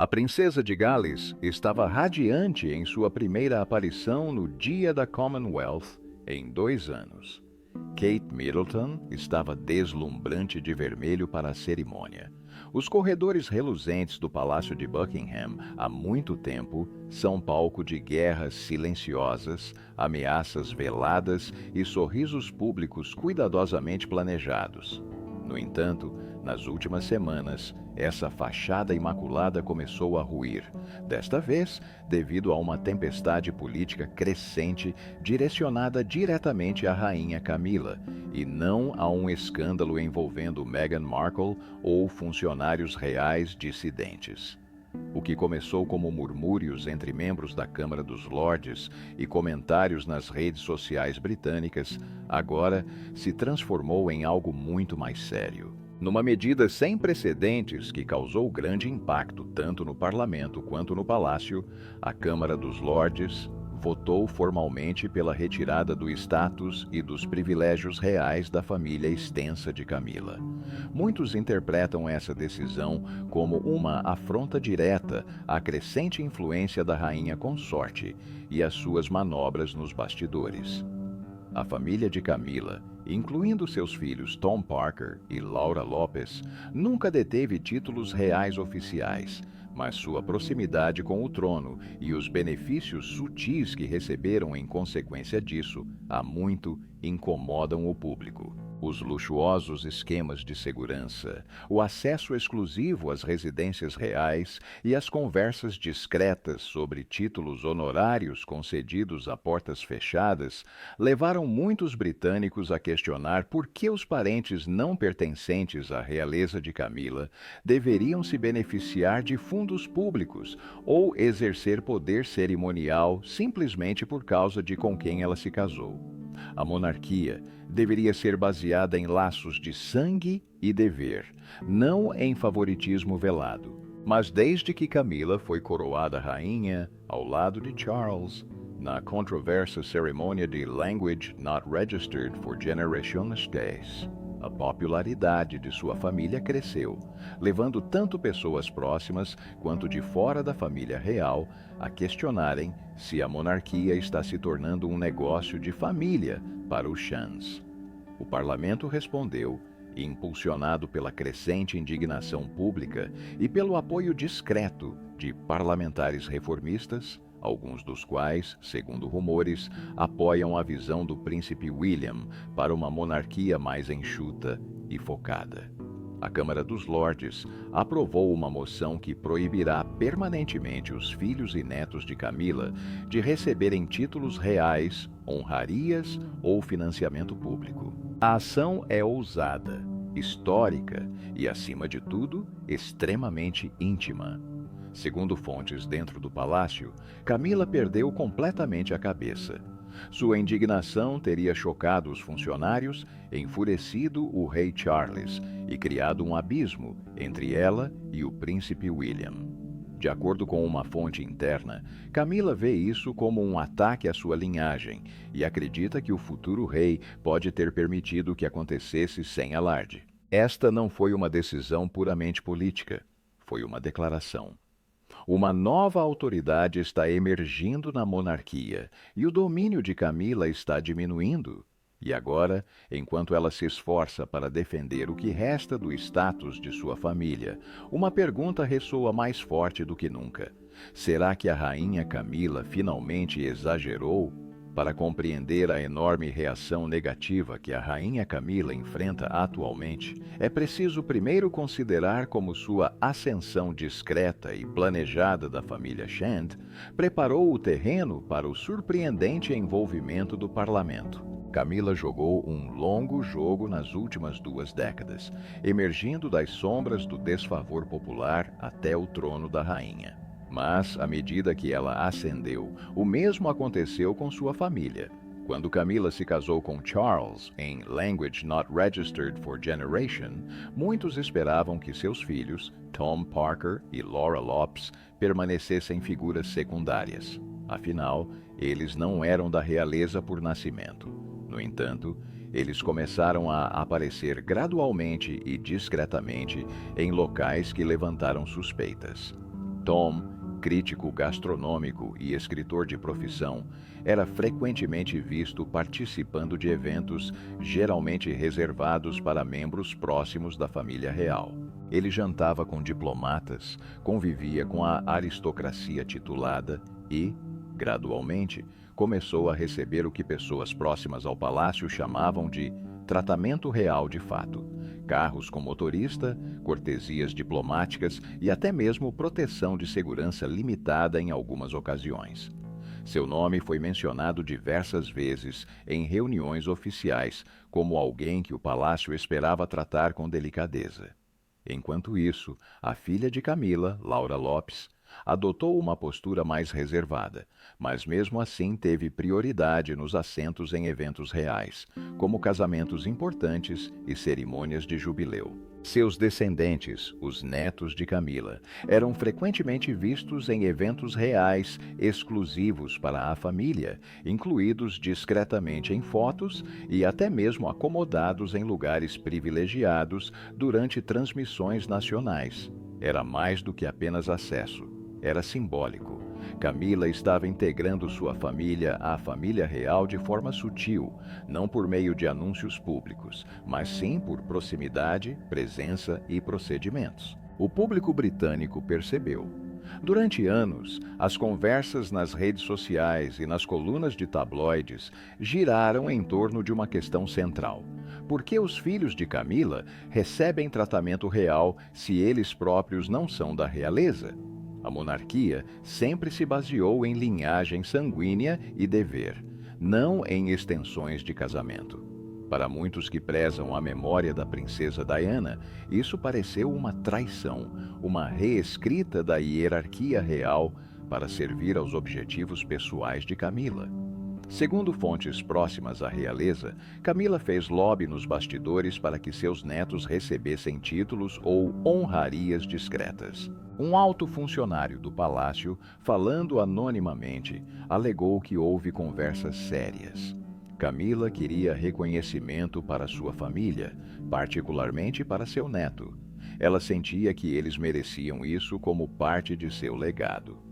A princesa de Gales estava radiante em sua primeira aparição no Dia da Commonwealth em 2 anos. Kate Middleton estava deslumbrante de vermelho para a cerimônia. Os corredores reluzentes do Palácio de Buckingham, há muito tempo, são palco de guerras silenciosas, ameaças veladas e sorrisos públicos cuidadosamente planejados. No entanto, nas últimas semanas, essa fachada imaculada começou a ruir, desta vez devido a uma tempestade política crescente direcionada diretamente à rainha Camila, e não a um escândalo envolvendo Meghan Markle ou funcionários reais dissidentes. O que começou como murmúrios entre membros da Câmara dos Lordes e comentários nas redes sociais britânicas, agora se transformou em algo muito mais sério. Numa medida sem precedentes que causou grande impacto tanto no Parlamento quanto no Palácio, a Câmara dos Lordes votou formalmente pela retirada do status e dos privilégios reais da família extensa de Camila. Muitos interpretam essa decisão como uma afronta direta à crescente influência da rainha consorte e às suas manobras nos bastidores. A família de Camila, incluindo seus filhos Tom Parker e Laura Lopes, nunca deteve títulos reais oficiais, mas sua proximidade com o trono e os benefícios sutis que receberam em consequência disso, há muito incomodam o público. Os luxuosos esquemas de segurança, o acesso exclusivo às residências reais e as conversas discretas sobre títulos honorários concedidos a portas fechadas levaram muitos britânicos a questionar por que os parentes não pertencentes à realeza de Camila deveriam se beneficiar de fundos públicos ou exercer poder cerimonial simplesmente por causa de com quem ela se casou. A monarquia deveria ser baseada em laços de sangue e dever, não em favoritismo velado. Mas desde que Camila foi coroada rainha, ao lado de Charles, na controversa cerimônia de Language Not Registered for Generations Days, a popularidade de sua família cresceu, levando tanto pessoas próximas quanto de fora da família real a questionarem se a monarquia está se tornando um negócio de família para os Shans. O parlamento respondeu, impulsionado pela crescente indignação pública e pelo apoio discreto de parlamentares reformistas, alguns dos quais, segundo rumores, apoiam a visão do príncipe William para uma monarquia mais enxuta e focada. A Câmara dos Lordes aprovou uma moção que proibirá permanentemente os filhos e netos de Camila de receberem títulos reais, honrarias ou financiamento público. A ação é ousada, histórica e, acima de tudo, extremamente íntima. Segundo fontes dentro do palácio, Camila perdeu completamente a cabeça. Sua indignação teria chocado os funcionários, enfurecido o rei Charles e criado um abismo entre ela e o príncipe William. De acordo com uma fonte interna, Camila vê isso como um ataque à sua linhagem e acredita que o futuro rei pode ter permitido que acontecesse sem alarde. Esta não foi uma decisão puramente política, foi uma declaração. Uma nova autoridade está emergindo na monarquia e o domínio de Camila está diminuindo. E agora, enquanto ela se esforça para defender o que resta do status de sua família, uma pergunta ressoa mais forte do que nunca. Será que a rainha Camila finalmente exagerou? Para compreender a enorme reação negativa que a rainha Camila enfrenta atualmente, é preciso primeiro considerar como sua ascensão discreta e planejada da família Shand preparou o terreno para o surpreendente envolvimento do parlamento. Camila jogou um longo jogo nas últimas 2 décadas, emergindo das sombras do desfavor popular até o trono da rainha. Mas, à medida que ela ascendeu, o mesmo aconteceu com sua família. Quando Camila se casou com Charles em Language Not Registered for Generation, muitos esperavam que seus filhos, Tom Parker e Laura Lopes, permanecessem figuras secundárias. Afinal, eles não eram da realeza por nascimento. No entanto, eles começaram a aparecer gradualmente e discretamente em locais que levantaram suspeitas. Tom, crítico gastronômico e escritor de profissão, era frequentemente visto participando de eventos geralmente reservados para membros próximos da família real. Ele jantava com diplomatas, convivia com a aristocracia titulada e, gradualmente, começou a receber o que pessoas próximas ao palácio chamavam de tratamento real de fato: carros com motorista, cortesias diplomáticas e até mesmo proteção de segurança limitada em algumas ocasiões. Seu nome foi mencionado diversas vezes em reuniões oficiais como alguém que o palácio esperava tratar com delicadeza. Enquanto isso, a filha de Camila, Laura Lopes, adotou uma postura mais reservada, mas mesmo assim teve prioridade nos assentos em eventos reais, como casamentos importantes e cerimônias de jubileu. Seus descendentes, os netos de Camila, eram frequentemente vistos em eventos reais exclusivos para a família, incluídos discretamente em fotos e até mesmo acomodados em lugares privilegiados durante transmissões nacionais. Era mais do que apenas acesso. Era simbólico. Camila estava integrando sua família à família real de forma sutil, não por meio de anúncios públicos, mas sim por proximidade, presença e procedimentos. O público britânico percebeu. Durante anos, as conversas nas redes sociais e nas colunas de tabloides giraram em torno de uma questão central: por que os filhos de Camila recebem tratamento real se eles próprios não são da realeza? A monarquia sempre se baseou em linhagem sanguínea e dever, não em extensões de casamento. Para muitos que prezam a memória da princesa Diana, isso pareceu uma traição, uma reescrita da hierarquia real para servir aos objetivos pessoais de Camila. Segundo fontes próximas à realeza, Camila fez lobby nos bastidores para que seus netos recebessem títulos ou honrarias discretas. Um alto funcionário do palácio, falando anonimamente, alegou que houve conversas sérias. Camila queria reconhecimento para sua família, particularmente para seu neto. Ela sentia que eles mereciam isso como parte de seu legado.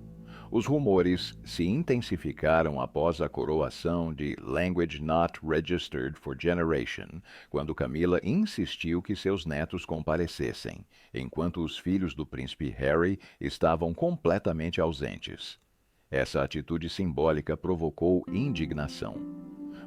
Os rumores se intensificaram após a coroação de Language Not Registered for Generation, quando Camila insistiu que seus netos comparecessem, enquanto os filhos do príncipe Harry estavam completamente ausentes. Essa atitude simbólica provocou indignação.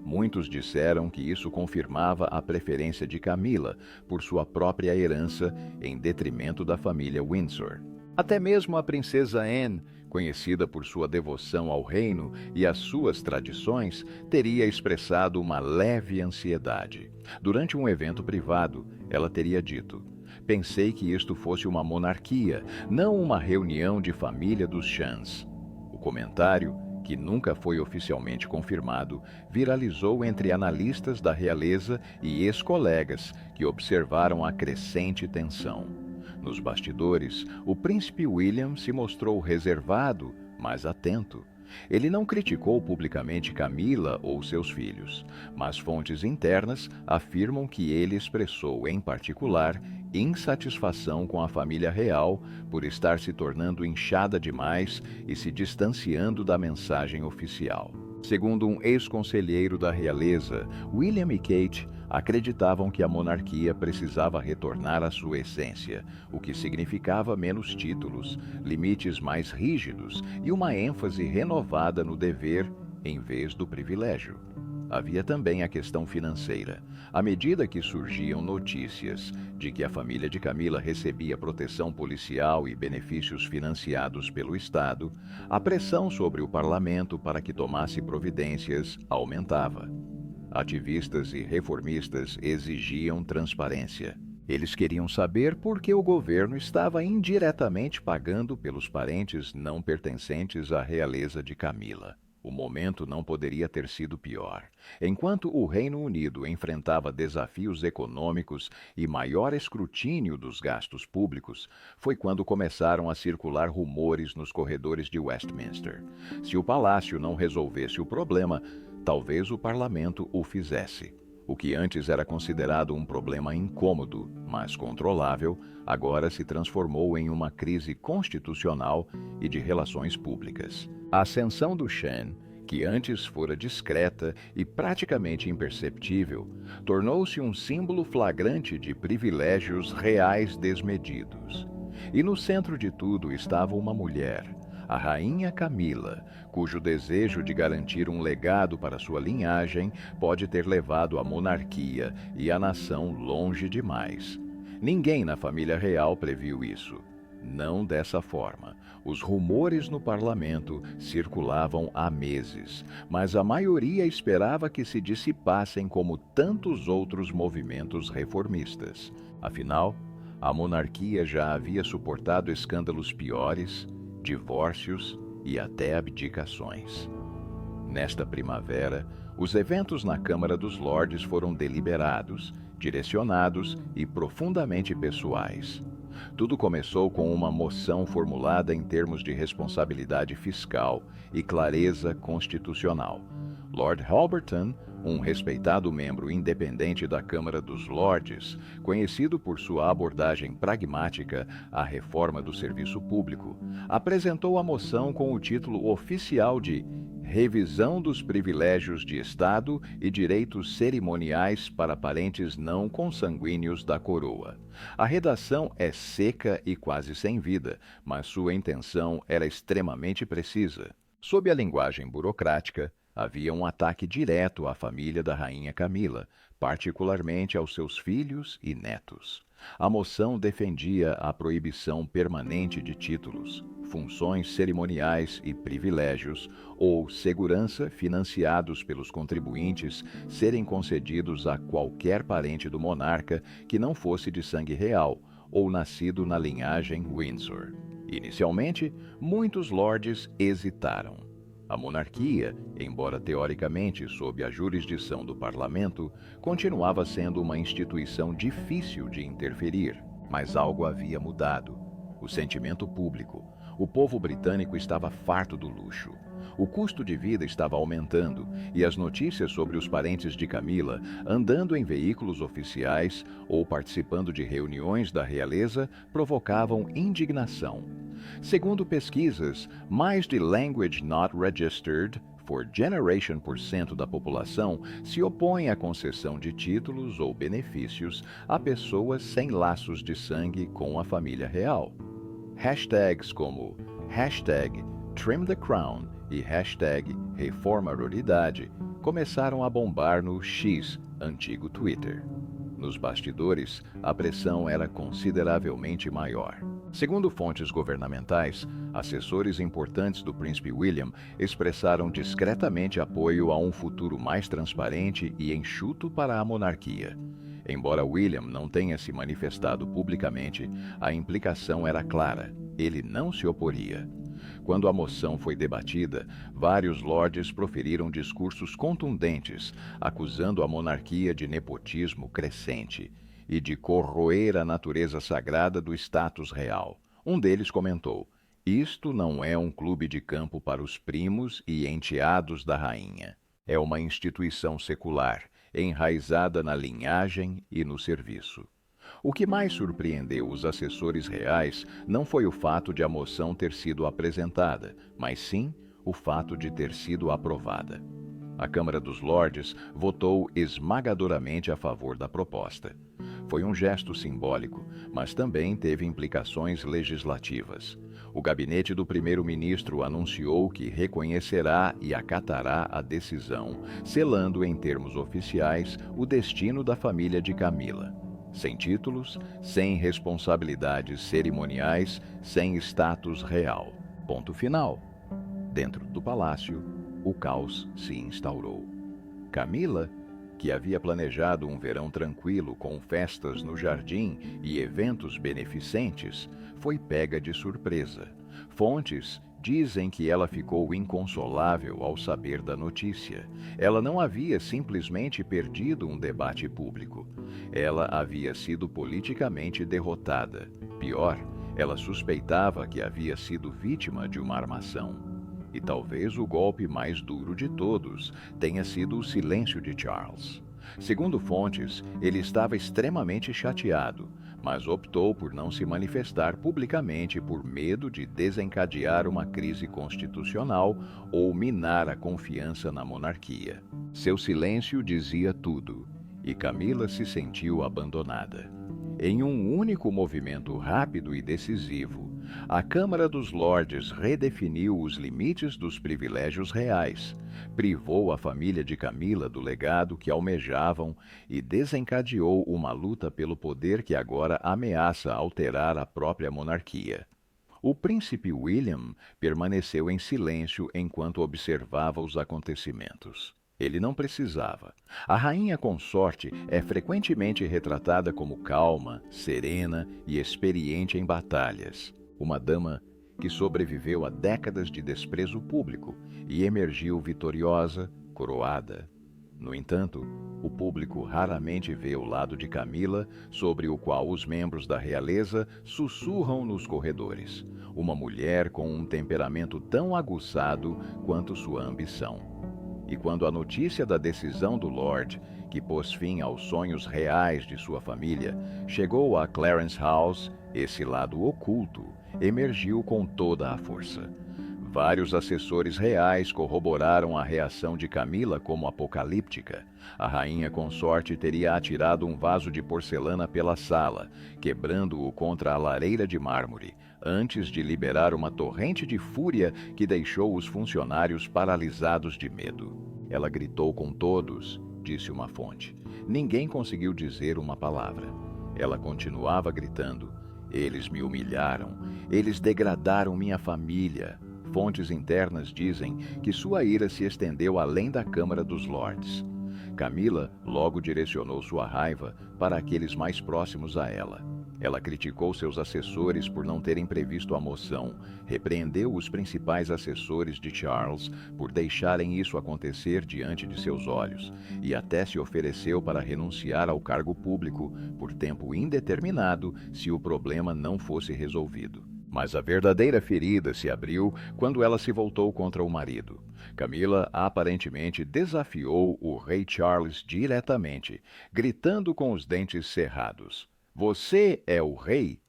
Muitos disseram que isso confirmava a preferência de Camila por sua própria herança em detrimento da família Windsor. Até mesmo a princesa Anne, conhecida por sua devoção ao reino e às suas tradições, teria expressado uma leve ansiedade. Durante um evento privado, ela teria dito: "Pensei que isto fosse uma monarquia, não uma reunião de família dos Chans." O comentário, que nunca foi oficialmente confirmado, viralizou entre analistas da realeza e ex-colegas que observaram a crescente tensão. Nos bastidores, o príncipe William se mostrou reservado, mas atento. Ele não criticou publicamente Camila ou seus filhos, mas fontes internas afirmam que ele expressou, em particular, insatisfação com a família real por estar se tornando inchada demais e se distanciando da mensagem oficial. Segundo um ex-conselheiro da realeza, William e Kate acreditavam que a monarquia precisava retornar à sua essência, o que significava menos títulos, limites mais rígidos e uma ênfase renovada no dever em vez do privilégio. Havia também a questão financeira. À medida que surgiam notícias de que a família de Camila recebia proteção policial e benefícios financiados pelo Estado, a pressão sobre o parlamento para que tomasse providências aumentava. Ativistas e reformistas exigiam transparência. Eles queriam saber por que o governo estava indiretamente pagando pelos parentes não pertencentes à realeza de Camila. O momento não poderia ter sido pior. Enquanto o Reino Unido enfrentava desafios econômicos e maior escrutínio dos gastos públicos, foi quando começaram a circular rumores nos corredores de Westminster. Se o palácio não resolvesse o problema, talvez o parlamento o fizesse. O que antes era considerado um problema incômodo, mas controlável, agora se transformou em uma crise constitucional e de relações públicas. A ascensão do Shen, que antes fora discreta e praticamente imperceptível, tornou-se um símbolo flagrante de privilégios reais desmedidos. E no centro de tudo estava uma mulher, a rainha Camila, cujo desejo de garantir um legado para sua linhagem pode ter levado a monarquia e a nação longe demais. Ninguém na família real previu isso. Não dessa forma. Os rumores no parlamento circulavam há meses, mas a maioria esperava que se dissipassem como tantos outros movimentos reformistas. Afinal, a monarquia já havia suportado escândalos piores, divórcios e até abdicações. Nesta primavera, os eventos na Câmara dos Lordes foram deliberados, direcionados e profundamente pessoais. Tudo começou com uma moção formulada em termos de responsabilidade fiscal e clareza constitucional. Lord Halberton, um respeitado membro independente da Câmara dos Lordes, conhecido por sua abordagem pragmática à reforma do serviço público, apresentou a moção com o título oficial de Revisão dos Privilégios de Estado e Direitos Cerimoniais para Parentes Não Consanguíneos da Coroa. A redação é seca e quase sem vida, mas sua intenção era extremamente precisa. Sob a linguagem burocrática, havia um ataque direto à família da rainha Camila, particularmente aos seus filhos e netos. A moção defendia a proibição permanente de títulos, funções cerimoniais e privilégios ou segurança financiados pelos contribuintes serem concedidos a qualquer parente do monarca que não fosse de sangue real ou nascido na linhagem Windsor. Inicialmente, muitos lordes hesitaram. A monarquia, embora teoricamente sob a jurisdição do parlamento, continuava sendo uma instituição difícil de interferir. Mas algo havia mudado. O sentimento público. O povo britânico estava farto do luxo. O custo de vida estava aumentando e as notícias sobre os parentes de Camila andando em veículos oficiais ou participando de reuniões da realeza provocavam indignação. Segundo pesquisas, mais de Language Not Registered for Generation% da população se opõe à concessão de títulos ou benefícios a pessoas sem laços de sangue com a família real. Hashtags como #TrimTheCrown e #ReformaRoridade começaram a bombar no X, antigo Twitter. Nos bastidores, a pressão era consideravelmente maior. Segundo fontes governamentais, assessores importantes do príncipe William expressaram discretamente apoio a um futuro mais transparente e enxuto para a monarquia. Embora William não tenha se manifestado publicamente, a implicação era clara: ele não se oporia. Quando a moção foi debatida, vários lordes proferiram discursos contundentes, acusando a monarquia de nepotismo crescente e de corroer a natureza sagrada do status real. Um deles comentou: "Isto não é um clube de campo para os primos e enteados da rainha. É uma instituição secular, enraizada na linhagem e no serviço." O que mais surpreendeu os assessores reais não foi o fato de a moção ter sido apresentada, mas sim o fato de ter sido aprovada. A Câmara dos Lordes votou esmagadoramente a favor da proposta. Foi um gesto simbólico, mas também teve implicações legislativas. O gabinete do primeiro-ministro anunciou que reconhecerá e acatará a decisão, selando em termos oficiais o destino da família de Camila. Sem títulos, sem responsabilidades cerimoniais, sem status real. Ponto final. Dentro do palácio, o caos se instaurou. Camila, que havia planejado um verão tranquilo com festas no jardim e eventos beneficentes, foi pega de surpresa. Fontes dizem que ela ficou inconsolável ao saber da notícia. Ela não havia simplesmente perdido um debate público. Ela havia sido politicamente derrotada. Pior, ela suspeitava que havia sido vítima de uma armação. E talvez o golpe mais duro de todos tenha sido o silêncio de Charles. Segundo fontes, ele estava extremamente chateado, mas optou por não se manifestar publicamente por medo de desencadear uma crise constitucional ou minar a confiança na monarquia. Seu silêncio dizia tudo, e Camila se sentiu abandonada. Em um único movimento rápido e decisivo, a Câmara dos Lordes redefiniu os limites dos privilégios reais, privou a família de Camila do legado que almejavam e desencadeou uma luta pelo poder que agora ameaça alterar a própria monarquia. O príncipe William permaneceu em silêncio enquanto observava os acontecimentos. Ele não precisava. A rainha consorte é frequentemente retratada como calma, serena e experiente em batalhas. Uma dama que sobreviveu a décadas de desprezo público e emergiu vitoriosa, coroada. No entanto, o público raramente vê o lado de Camila, sobre o qual os membros da realeza sussurram nos corredores. Uma mulher com um temperamento tão aguçado quanto sua ambição. E quando a notícia da decisão do Lord, que pôs fim aos sonhos reais de sua família, chegou a Clarence House, esse lado oculto emergiu com toda a força. Vários assessores reais corroboraram a reação de Camila como apocalíptica. A rainha consorte teria atirado um vaso de porcelana pela sala, quebrando-o contra a lareira de mármore, antes de liberar uma torrente de fúria que deixou os funcionários paralisados de medo. Ela gritou com todos, disse uma fonte. Ninguém conseguiu dizer uma palavra. Ela continuava gritando. Eles me humilharam. Eles degradaram minha família. Fontes internas dizem que sua ira se estendeu além da Câmara dos Lordes. Camila logo direcionou sua raiva para aqueles mais próximos a ela. Ela criticou seus assessores por não terem previsto a moção, repreendeu os principais assessores de Charles por deixarem isso acontecer diante de seus olhos e até se ofereceu para renunciar ao cargo público por tempo indeterminado se o problema não fosse resolvido. Mas a verdadeira ferida se abriu quando ela se voltou contra o marido. Camila aparentemente desafiou o rei Charles diretamente, gritando com os dentes cerrados. Você é o rei?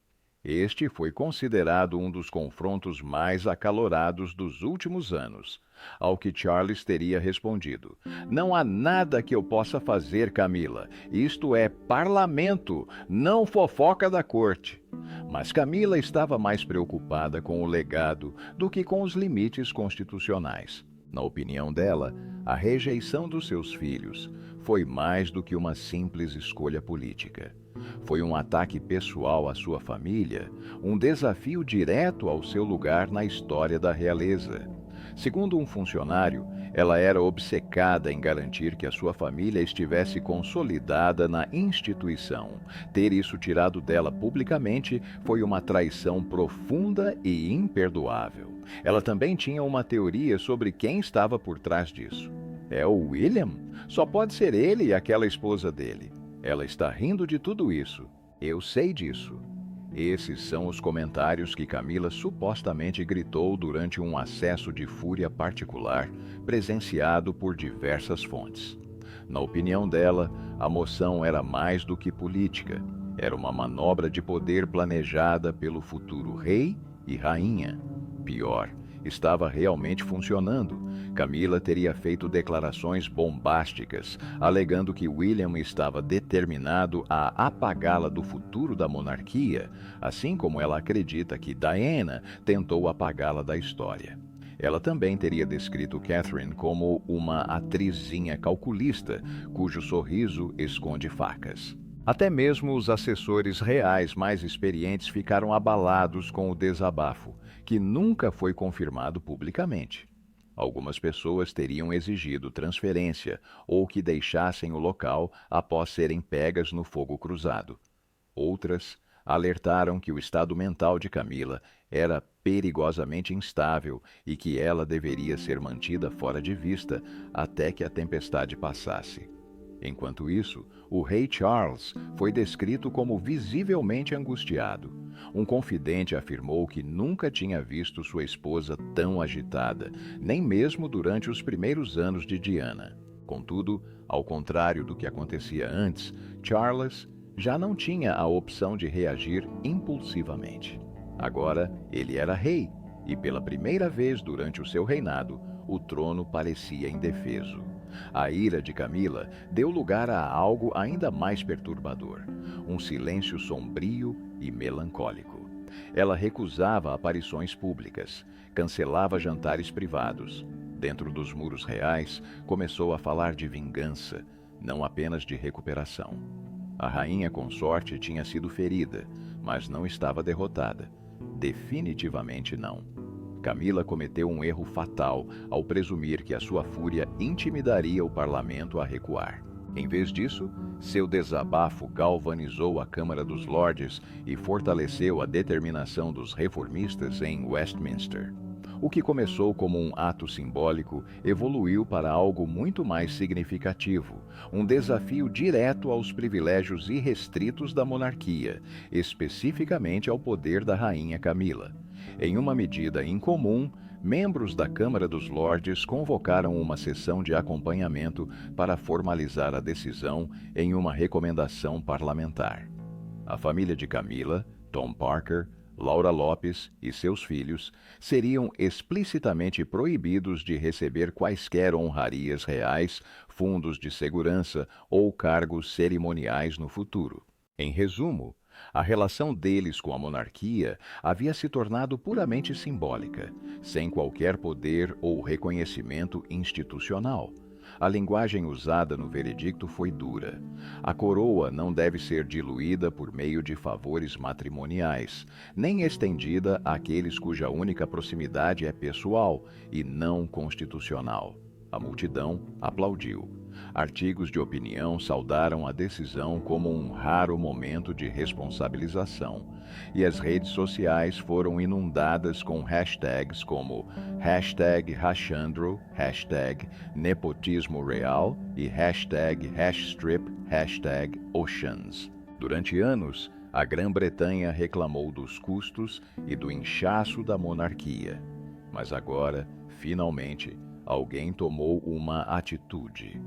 Este foi considerado um dos confrontos mais acalorados dos últimos anos, ao que Charles teria respondido. Não há nada que eu possa fazer, Camila. Isto é parlamento, não fofoca da corte. Mas Camila estava mais preocupada com o legado do que com os limites constitucionais. Na opinião dela, a rejeição dos seus filhos foi mais do que uma simples escolha política. Foi um ataque pessoal à sua família, um desafio direto ao seu lugar na história da realeza. Segundo um funcionário, ela era obcecada em garantir que a sua família estivesse consolidada na instituição. Ter isso tirado dela publicamente foi uma traição profunda e imperdoável. Ela também tinha uma teoria sobre quem estava por trás disso. É o William? Só pode ser ele e aquela esposa dele. Ela está rindo de tudo isso. Eu sei disso. Esses são os comentários que Camila supostamente gritou durante um acesso de fúria particular, presenciado por diversas fontes. Na opinião dela, a moção era mais do que política. Era uma manobra de poder planejada pelo futuro rei e rainha. Pior, estava realmente funcionando. Camila teria feito declarações bombásticas, alegando que William estava determinado a apagá-la do futuro da monarquia, assim como ela acredita que Diana tentou apagá-la da história. Ela também teria descrito Catherine como uma atrizinha calculista, cujo sorriso esconde facas. Até mesmo os assessores reais mais experientes ficaram abalados com o desabafo, que nunca foi confirmado publicamente. Algumas pessoas teriam exigido transferência ou que deixassem o local após serem pegas no fogo cruzado. Outras alertaram que o estado mental de Camila era perigosamente instável e que ela deveria ser mantida fora de vista até que a tempestade passasse. Enquanto isso, o rei Charles foi descrito como visivelmente angustiado. Um confidente afirmou que nunca tinha visto sua esposa tão agitada, nem mesmo durante os primeiros anos de Diana. Contudo, ao contrário do que acontecia antes, Charles já não tinha a opção de reagir impulsivamente. Agora, ele era rei, e pela primeira vez durante o seu reinado, o trono parecia indefeso. A ira de Camila deu lugar a algo ainda mais perturbador, um silêncio sombrio e melancólico. Ela recusava aparições públicas, cancelava jantares privados. Dentro dos muros reais, começou a falar de vingança, não apenas de recuperação. A rainha consorte tinha sido ferida, mas não estava derrotada. Definitivamente não. Camila cometeu um erro fatal ao presumir que a sua fúria intimidaria o parlamento a recuar. Em vez disso, seu desabafo galvanizou a Câmara dos Lordes e fortaleceu a determinação dos reformistas em Westminster. O que começou como um ato simbólico evoluiu para algo muito mais significativo, um desafio direto aos privilégios irrestritos da monarquia, especificamente ao poder da rainha Camila. Em uma medida incomum, membros da Câmara dos Lordes convocaram uma sessão de acompanhamento para formalizar a decisão em uma recomendação parlamentar. A família de Camila, Tom Parker, Laura Lopes e seus filhos seriam explicitamente proibidos de receber quaisquer honrarias reais, fundos de segurança ou cargos cerimoniais no futuro. Em resumo, a relação deles com a monarquia havia se tornado puramente simbólica, sem qualquer poder ou reconhecimento institucional. A linguagem usada no veredicto foi dura. A coroa não deve ser diluída por meio de favores matrimoniais, nem estendida àqueles cuja única proximidade é pessoal e não constitucional. A multidão aplaudiu. Artigos de opinião saudaram a decisão como um raro momento de responsabilização, e as redes sociais foram inundadas com hashtags como #Rachandro, #Nepotismo Real e #Hashstrip, #Oceans. Durante anos, a Grã-Bretanha reclamou dos custos e do inchaço da monarquia. Mas agora, finalmente, alguém tomou uma atitude.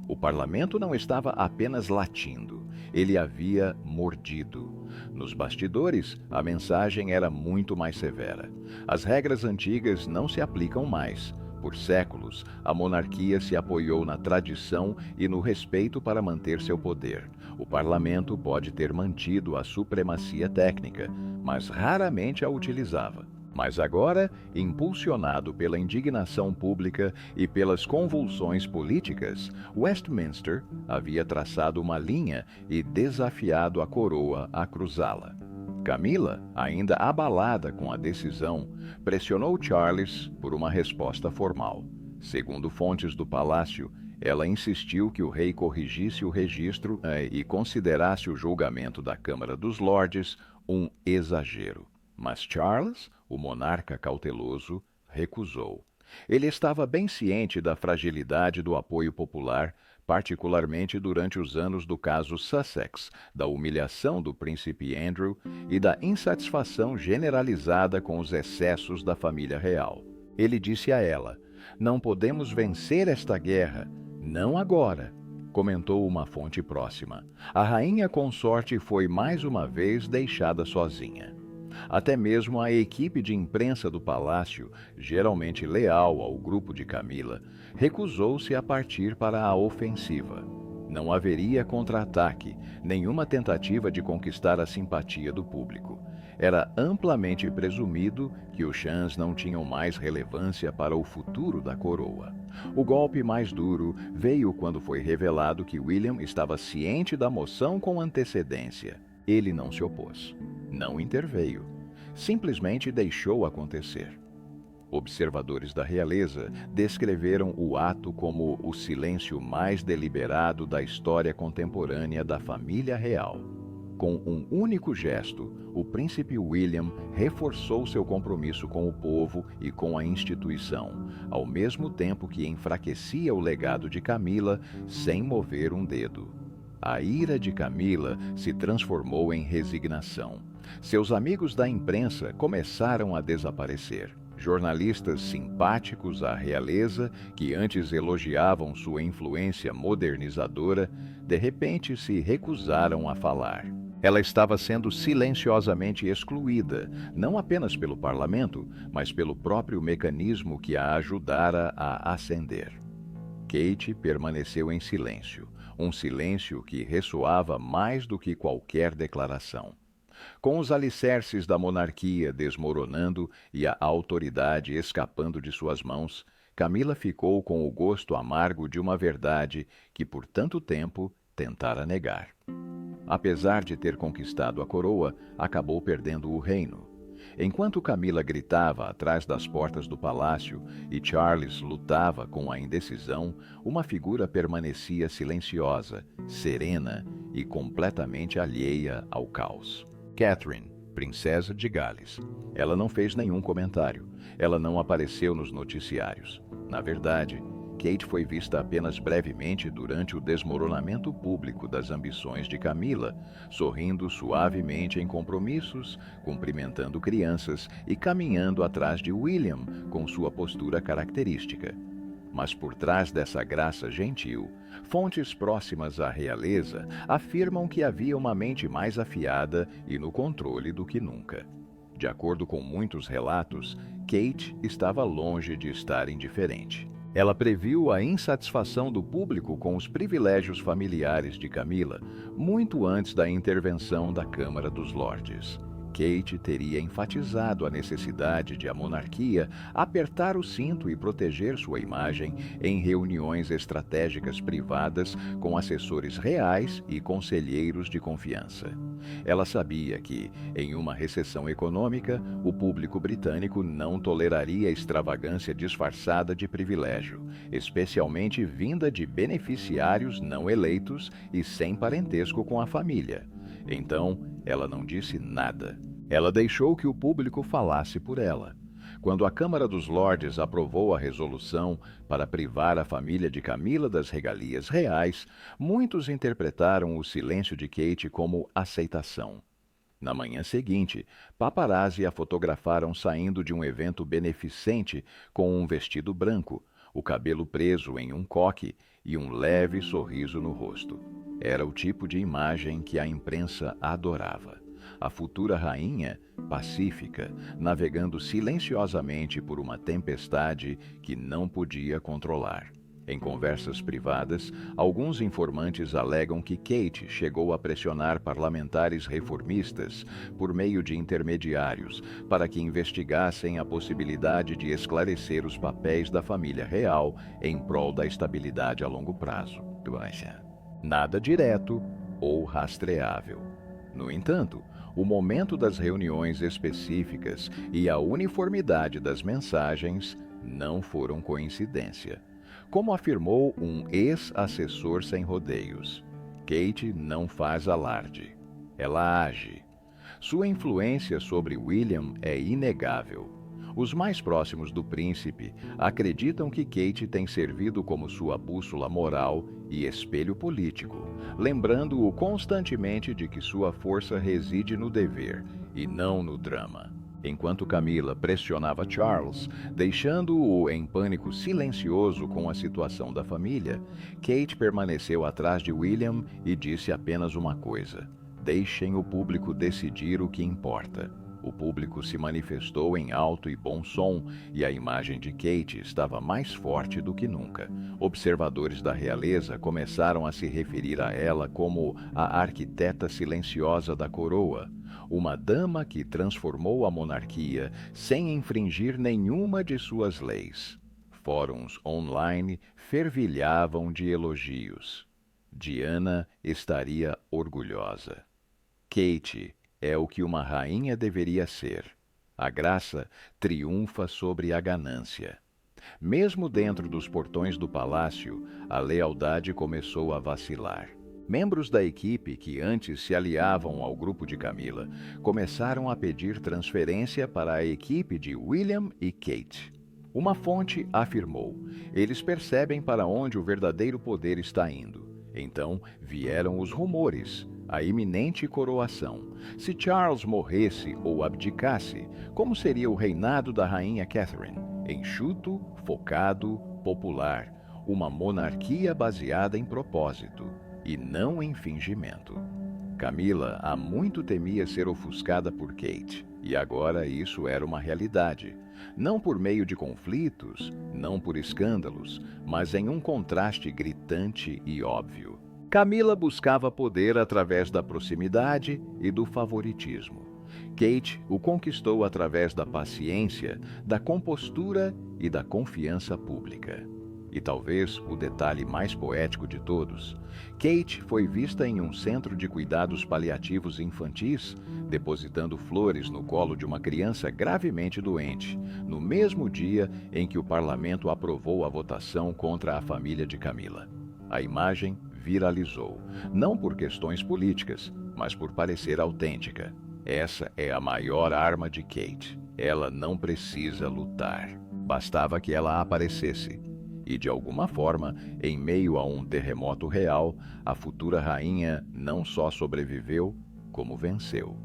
O parlamento não estava apenas latindo, ele havia mordido. Nos bastidores, a mensagem era muito mais severa. As regras antigas não se aplicam mais. Por séculos, a monarquia se apoiou na tradição e no respeito para manter seu poder. O parlamento pode ter mantido a supremacia técnica, mas raramente a utilizava. Mas agora, impulsionado pela indignação pública e pelas convulsões políticas, Westminster havia traçado uma linha e desafiado a coroa a cruzá-la. Camila, ainda abalada com a decisão, pressionou Charles por uma resposta formal. Segundo fontes do palácio, ela insistiu que o rei corrigisse o registro e considerasse o julgamento da Câmara dos Lordes um exagero. Mas Charles, o monarca cauteloso, recusou. Ele estava bem ciente da fragilidade do apoio popular, particularmente durante os anos do caso Sussex, da humilhação do príncipe Andrew e da insatisfação generalizada com os excessos da família real. Ele disse a ela: "Não podemos vencer esta guerra, não agora", comentou uma fonte próxima. A rainha consorte foi mais uma vez deixada sozinha. Até mesmo a equipe de imprensa do palácio, geralmente leal ao grupo de Camila, recusou-se a partir para a ofensiva. Não haveria contra-ataque, nenhuma tentativa de conquistar a simpatia do público. Era amplamente presumido que os chãs não tinham mais relevância para o futuro da coroa. O golpe mais duro veio quando foi revelado que William estava ciente da moção com antecedência. Ele não se opôs, não interveio, simplesmente deixou acontecer. Observadores da realeza descreveram o ato como o silêncio mais deliberado da história contemporânea da família real. Com um único gesto, o príncipe William reforçou seu compromisso com o povo e com a instituição, ao mesmo tempo que enfraquecia o legado de Camila sem mover um dedo. A ira de Camila se transformou em resignação. Seus amigos da imprensa começaram a desaparecer. Jornalistas simpáticos à realeza, que antes elogiavam sua influência modernizadora, de repente se recusaram a falar. Ela estava sendo silenciosamente excluída, não apenas pelo parlamento, mas pelo próprio mecanismo que a ajudara a ascender. Kate permaneceu em silêncio, um silêncio que ressoava mais do que qualquer declaração. Com os alicerces da monarquia desmoronando e a autoridade escapando de suas mãos, Camila ficou com o gosto amargo de uma verdade que por tanto tempo tentara negar. Apesar de ter conquistado a coroa, acabou perdendo o reino. Enquanto Camila gritava atrás das portas do palácio e Charles lutava com a indecisão, uma figura permanecia silenciosa, serena e completamente alheia ao caos. Catherine, princesa de Gales. Ela não fez nenhum comentário. Ela não apareceu nos noticiários. Na verdade, Kate foi vista apenas brevemente durante o desmoronamento público das ambições de Camila, sorrindo suavemente em compromissos, cumprimentando crianças e caminhando atrás de William com sua postura característica. Mas por trás dessa graça gentil, fontes próximas à realeza afirmam que havia uma mente mais afiada e no controle do que nunca. De acordo com muitos relatos, Kate estava longe de estar indiferente. Ela previu a insatisfação do público com os privilégios familiares de Camila muito antes da intervenção da Câmara dos Lordes. Kate teria enfatizado a necessidade de a monarquia apertar o cinto e proteger sua imagem em reuniões estratégicas privadas com assessores reais e conselheiros de confiança. Ela sabia que, em uma recessão econômica, o público britânico não toleraria extravagância disfarçada de privilégio, especialmente vinda de beneficiários não eleitos e sem parentesco com a família. Então, ela não disse nada. Ela deixou que o público falasse por ela. Quando a Câmara dos Lordes aprovou a resolução para privar a família de Camila das regalias reais, muitos interpretaram o silêncio de Kate como aceitação. Na manhã seguinte, paparazzi a fotografaram saindo de um evento beneficente com um vestido branco, o cabelo preso em um coque e um leve sorriso no rosto. Era o tipo de imagem que a imprensa adorava. A futura rainha, pacífica, navegando silenciosamente por uma tempestade que não podia controlar. Em conversas privadas, alguns informantes alegam que Kate chegou a pressionar parlamentares reformistas, por meio de intermediários, para que investigassem a possibilidade de esclarecer os papéis da família real em prol da estabilidade a longo prazo. Nada direto ou rastreável. No entanto, o momento das reuniões específicas e a uniformidade das mensagens não foram coincidência. Como afirmou um ex-assessor sem rodeios, Kate não faz alarde. Ela age. Sua influência sobre William é inegável. Os mais próximos do príncipe acreditam que Kate tem servido como sua bússola moral e espelho político, lembrando-o constantemente de que sua força reside no dever e não no drama. Enquanto Camila pressionava Charles, deixando-o em pânico silencioso com a situação da família, Kate permaneceu atrás de William e disse apenas uma coisa: deixem o público decidir o que importa. O público se manifestou em alto e bom som e a imagem de Kate estava mais forte do que nunca. Observadores da realeza começaram a se referir a ela como a arquiteta silenciosa da coroa, uma dama que transformou a monarquia sem infringir nenhuma de suas leis. Fóruns online fervilhavam de elogios. Diana estaria orgulhosa. Kate é o que uma rainha deveria ser. A graça triunfa sobre a ganância. Mesmo dentro dos portões do palácio, a lealdade começou a vacilar. Membros da equipe que antes se aliavam ao grupo de Camila começaram a pedir transferência para a equipe de William e Kate. Uma fonte afirmou: eles percebem para onde o verdadeiro poder está indo. Então vieram os rumores, a iminente coroação. Se Charles morresse ou abdicasse, como seria o reinado da rainha Catherine? Enxuto, focado, popular. Uma monarquia baseada em propósito, e não em fingimento. Camila há muito temia ser ofuscada por Kate, e agora isso era uma realidade. Não por meio de conflitos, não por escândalos, mas em um contraste gritante e óbvio. Camila buscava poder através da proximidade e do favoritismo. Kate o conquistou através da paciência, da compostura e da confiança pública. E talvez o detalhe mais poético de todos, Kate foi vista em um centro de cuidados paliativos infantis, depositando flores no colo de uma criança gravemente doente, no mesmo dia em que o parlamento aprovou a votação contra a família de Camila. A imagem viralizou, não por questões políticas, mas por parecer autêntica. Essa é a maior arma de Kate. Ela não precisa lutar. Bastava que ela aparecesse. E, de alguma forma, em meio a um terremoto real, a futura rainha não só sobreviveu, como venceu.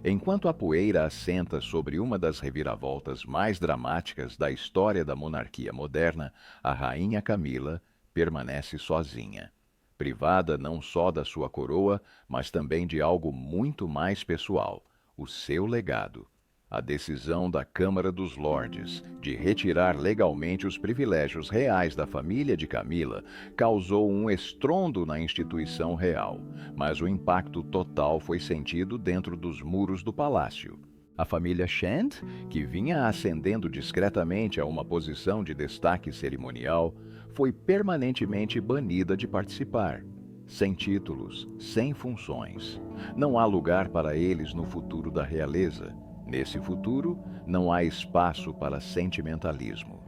Enquanto a poeira assenta sobre uma das reviravoltas mais dramáticas da história da monarquia moderna, a rainha Camila permanece sozinha, privada não só da sua coroa, mas também de algo muito mais pessoal, o seu legado. A decisão da Câmara dos Lordes de retirar legalmente os privilégios reais da família de Camila causou um estrondo na instituição real, mas o impacto total foi sentido dentro dos muros do palácio. A família Shand, que vinha ascendendo discretamente a uma posição de destaque cerimonial, foi permanentemente banida de participar. Sem títulos, sem funções. Não há lugar para eles no futuro da realeza. Nesse futuro, não há espaço para sentimentalismo.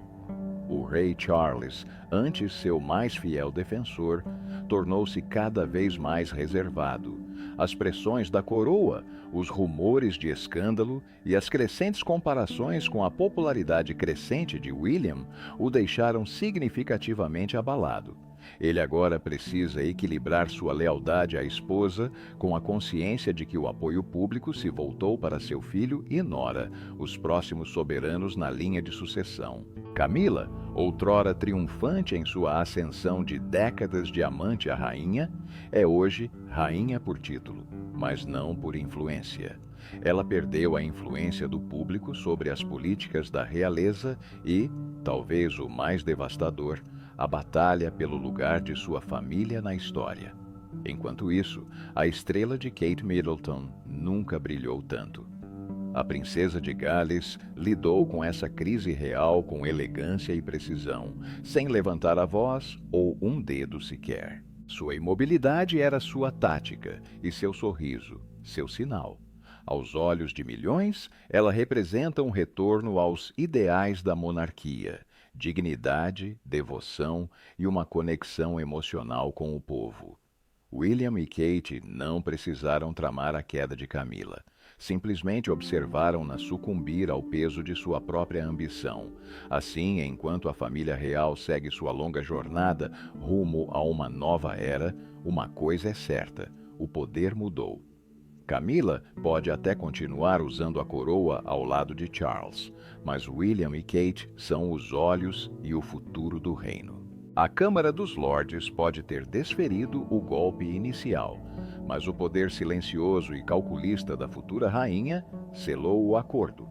O rei Charles, antes seu mais fiel defensor, tornou-se cada vez mais reservado. As pressões da coroa, os rumores de escândalo e as crescentes comparações com a popularidade crescente de William o deixaram significativamente abalado. Ele agora precisa equilibrar sua lealdade à esposa com a consciência de que o apoio público se voltou para seu filho e nora, os próximos soberanos na linha de sucessão. Camila, outrora triunfante em sua ascensão de décadas de amante à rainha, é hoje rainha por título, mas não por influência. Ela perdeu a influência do público sobre as políticas da realeza e, talvez o mais devastador, a batalha pelo lugar de sua família na história. Enquanto isso, a estrela de Kate Middleton nunca brilhou tanto. A princesa de Gales lidou com essa crise real com elegância e precisão, sem levantar a voz ou um dedo sequer. Sua imobilidade era sua tática e seu sorriso, seu sinal. Aos olhos de milhões, ela representa um retorno aos ideais da monarquia, dignidade, devoção e uma conexão emocional com o povo. William e Kate não precisaram tramar a queda de Camila. Simplesmente observaram-na sucumbir ao peso de sua própria ambição. Assim, enquanto a família real segue sua longa jornada rumo a uma nova era, uma coisa é certa: o poder mudou. Camila pode até continuar usando a coroa ao lado de Charles, mas William e Kate são os olhos e o futuro do reino. A Câmara dos Lordes pode ter desferido o golpe inicial, mas o poder silencioso e calculista da futura rainha selou o acordo.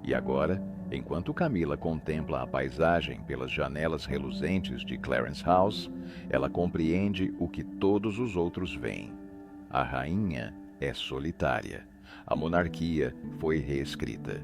E agora, enquanto Camila contempla a paisagem pelas janelas reluzentes de Clarence House, ela compreende o que todos os outros veem. A rainha é solitária. A monarquia foi reescrita.